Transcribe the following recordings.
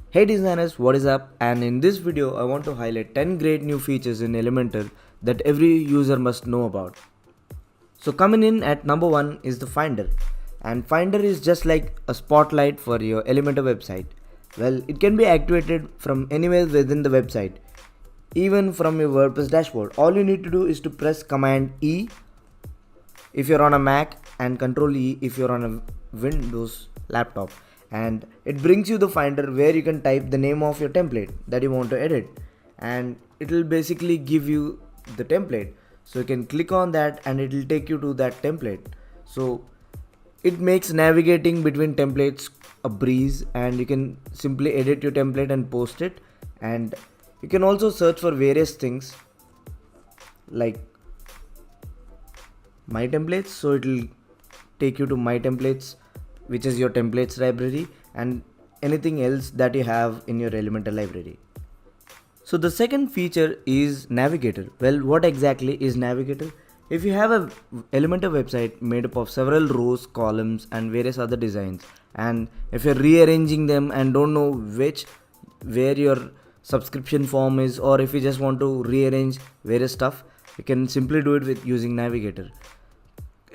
Hey designers, what is up? And in this video I want to highlight 10 great new features in Elementor that every user must know about. So coming in at number 1 is the Finder. And Finder is just like a spotlight for your Elementor website. Well, it can be activated from anywhere within the website, even from your WordPress dashboard. All you need to do is to press Command E if you're on a Mac and Control E if you're on a Windows laptop, and it brings you the Finder where you can type the name of your template that you want to edit, and it will basically give you the template. So you can click on that and it will take you to that template. So it makes navigating between templates a breeze, and you can simply edit your template and post it. And you can also search for various things like my templates, so it will take you to my templates, which is your templates library, and anything else that you have in your Elementor library. So the second feature is Navigator. Well, what exactly is Navigator? If you have a Elementor website made up of several rows, columns and various other designs, and if you're rearranging them and don't know where your subscription form is, or if you just want to rearrange various stuff, you can simply do it with using Navigator.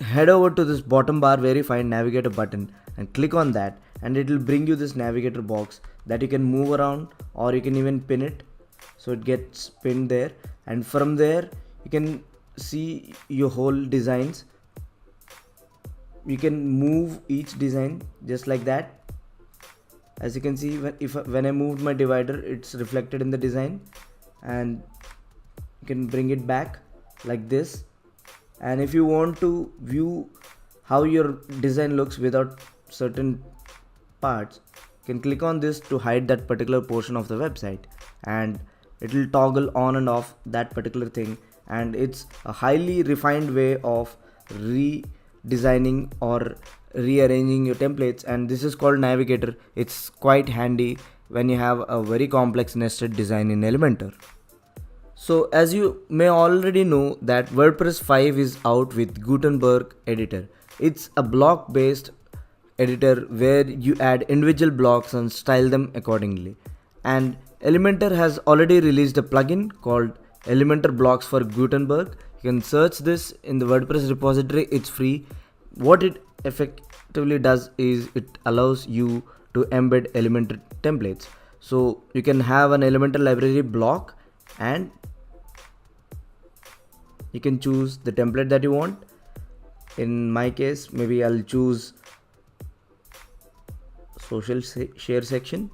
Head over to this bottom bar where you find Navigator button and click on that, and it will bring you this Navigator box that you can move around, or you can even pin it so it gets pinned there, and from there you can see your whole designs. You can move each design just like that. As you can see, when I moved my divider, it's reflected in the design, and you can bring it back like this. And if you want to view how your design looks without certain parts, you can click on this to hide that particular portion of the website, and it will toggle on and off that particular thing. And it's a highly refined way of redesigning or rearranging your templates, and this is called Navigator. It's quite handy when you have a very complex nested design in Elementor. So as you may already know that WordPress 5 is out with Gutenberg editor. It's a block based editor where you add individual blocks and style them accordingly. And Elementor has already released a plugin called Elementor blocks for Gutenberg. You can search this in the WordPress repository. It's free. What it effectively does is it allows you to embed Elementor templates. So you can have an Elementor library block, and you can choose the template that you want. In my case, maybe I'll choose social share section.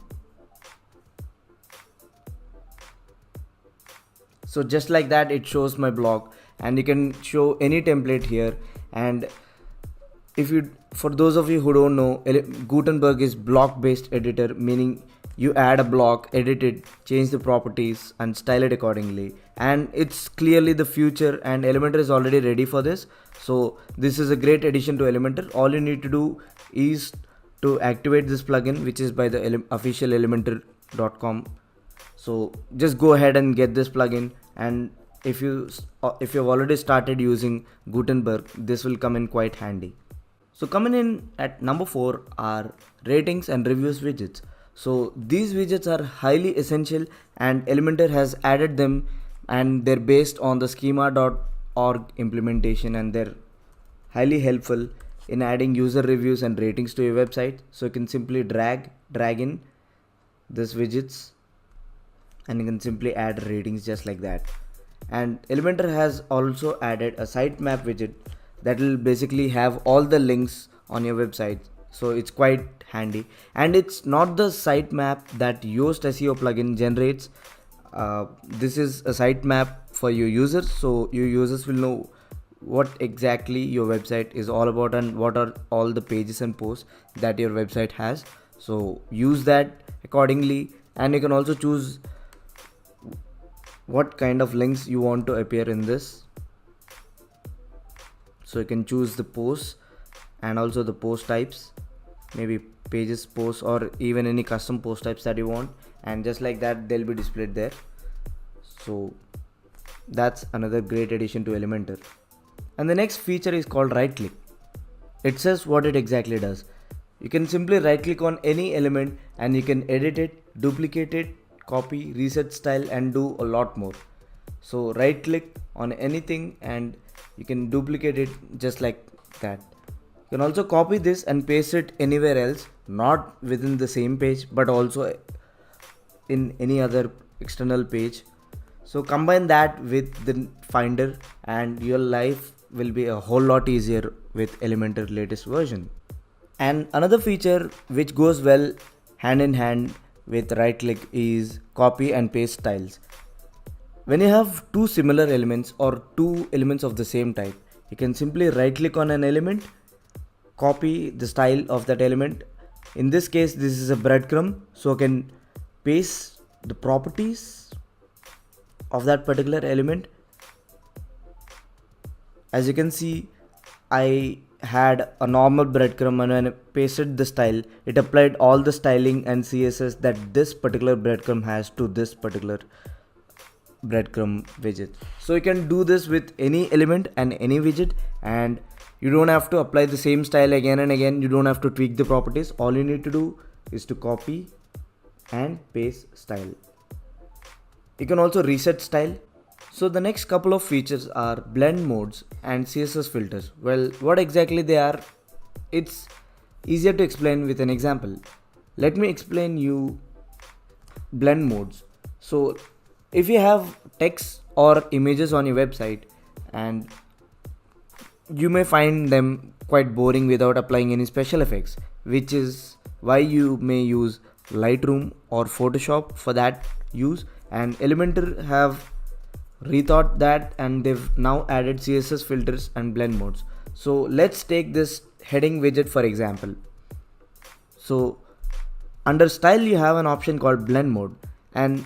So just like that, it shows my block, and you can show any template here. And for those of you who don't know, Gutenberg is block based editor, meaning you add a block, edit it, change the properties and style it accordingly. And it's clearly the future, and Elementor is already ready for this. So this is a great addition to Elementor. All you need to do is to activate this plugin, which is by the official elementor.com. So just go ahead and get this plugin, and if you've already started using Gutenberg, this will come in quite handy. So coming in at number 4 are ratings and reviews widgets. So these widgets are highly essential, and Elementor has added them, and they're based on the schema.org implementation, and they're highly helpful in adding user reviews and ratings to your website. So you can simply drag in this widgets, and you can simply add ratings just like that. And Elementor has also added a sitemap widget that will basically have all the links on your website. So it's quite handy, and it's not the sitemap that Yoast SEO plugin generates. This is a sitemap for your users, so your users will know what exactly your website is all about and what are all the pages and posts that your website has. So use that accordingly, and you can also choose what kind of links you want to appear in this. So you can choose the posts and also the post types, maybe pages, posts, or even any custom post types that you want, and just like that they'll be displayed there. So that's another great addition to Elementor. And the next feature is called right click. It says what it exactly does. You can simply right click on any element and you can edit it, duplicate it, copy, reset style and do a lot more. So right click on anything and you can duplicate it just like that. You can also copy this and paste it anywhere else, not within the same page but also in any other external page. So combine that with the Finder and your life will be a whole lot easier with Elementor latest version. And another feature which goes well hand in hand with right click is copy and paste styles. When you have two similar elements or two elements of the same type, you can simply right click on an element, copy the style of that element. In this case, this is a breadcrumb, so I can paste the properties of that particular element. As you can see, I had a normal breadcrumb, and when I pasted the style, it applied all the styling and CSS that this particular breadcrumb has to this particular breadcrumb widget. So you can do this with any element and any widget, and you don't have to apply the same style again and again. You don't have to tweak the properties. All you need to do is to copy and paste style. You can also reset style. So the next couple of features are blend modes and CSS filters. Well, what exactly they are, it's easier to explain with an example. Let me explain you blend modes. So if you have text or images on your website and you may find them quite boring without applying any special effects, which is why you may use Lightroom or Photoshop for that use, and Elementor have rethought that and they've now added CSS filters and blend modes. So let's take this heading widget for example. So under style you have an option called blend mode, and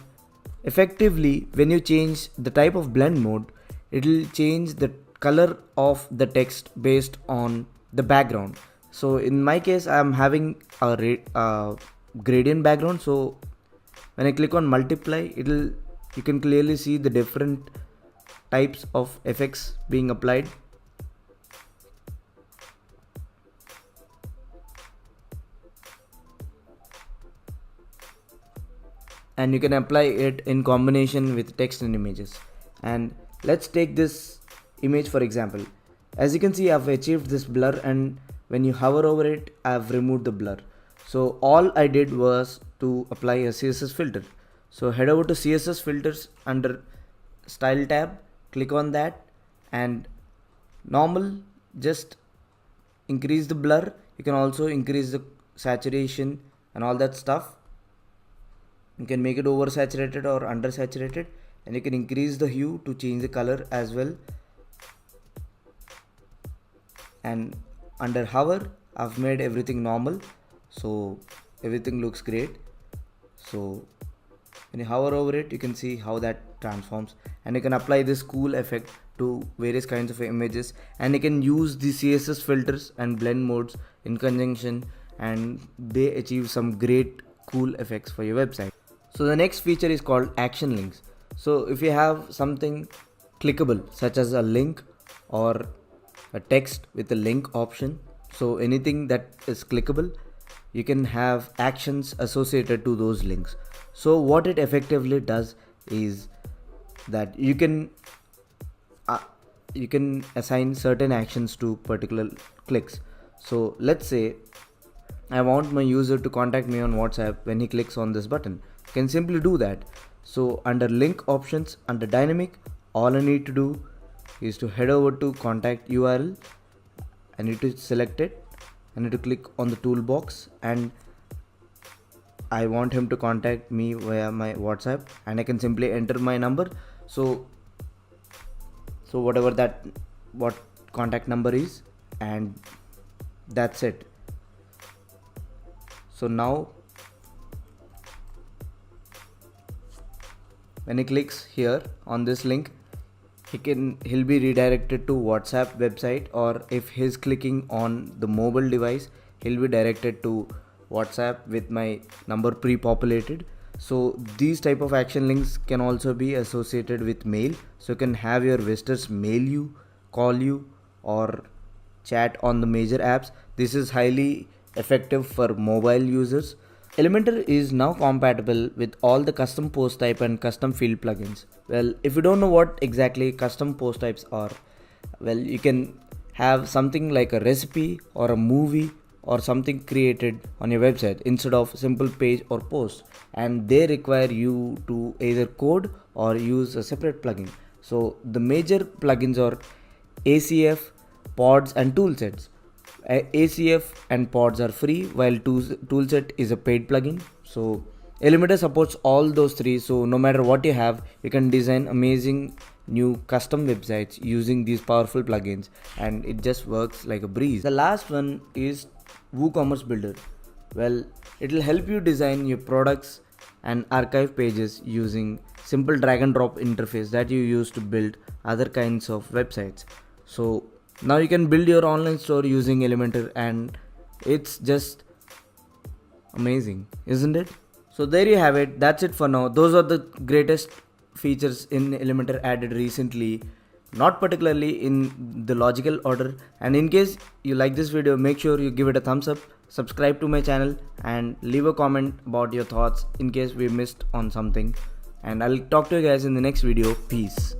effectively when you change the type of blend mode, it will change the color of the text based on the background. So in my case I am having a gradient background, so when I click on multiply, you can clearly see the different types of effects being applied. And you can apply it in combination with text and images. And let's take this image for example. As you can see, I've achieved this blur, and when you hover over it, I've removed the blur. So all I did was to apply a CSS filter. So head over to CSS filters under style tab, click on that, and normal, just increase the blur. You can also increase the saturation and all that stuff. You can make it oversaturated or undersaturated, and you can increase the hue to change the color as well. And under hover, I've made everything normal, so everything looks great. So when you hover over it, you can see how that transforms, and you can apply this cool effect to various kinds of images, and you can use the CSS filters and blend modes in conjunction, and they achieve some great cool effects for your website. So the next feature is called action links. So if you have something clickable such as a link or a text with a link option, so anything that is clickable, you can have actions associated to those links. So what it effectively does is that you can assign certain actions to particular clicks. So let's say I want my user to contact me on WhatsApp when he clicks on this button. You can simply do that. So under link options, under dynamic, all I need to do is to head over to contact URL. I need to select it. I need to click on the toolbox, and I want him to contact me via my WhatsApp, and I can simply enter my number. So whatever what contact number is, and that's it. So now when he clicks here on this link, he'll be redirected to WhatsApp website, or if he's clicking on the mobile device, he'll be directed to WhatsApp with my number pre-populated. So these type of action links can also be associated with mail. So you can have your visitors mail you, call you, or chat on the major apps. This is highly effective for mobile users. Elementor is now compatible with all the custom post type and custom field plugins. Well, if you don't know what exactly custom post types are, well, you can have something like a recipe or a movie or something created on your website instead of simple page or post, and they require you to either code or use a separate plugin. So the major plugins are ACF, pods and toolsets. ACF and pods are free, while toolset is a paid plugin. So Elementor supports all those three, so no matter what you have, you can design amazing new custom websites using these powerful plugins, and it just works like a breeze. The last one is WooCommerce Builder. Well, it will help you design your products and archive pages using simple drag and drop interface that you use to build other kinds of websites. So now you can build your online store using Elementor, and it's just amazing, isn't it? So there you have it. That's it for now. Those are the greatest features in Elementor added recently, not particularly in the logical order. And in case you like this video, make sure you give it a thumbs up, subscribe to my channel, and leave a comment about your thoughts in case we missed on something. And I'll talk to you guys in the next video. Peace.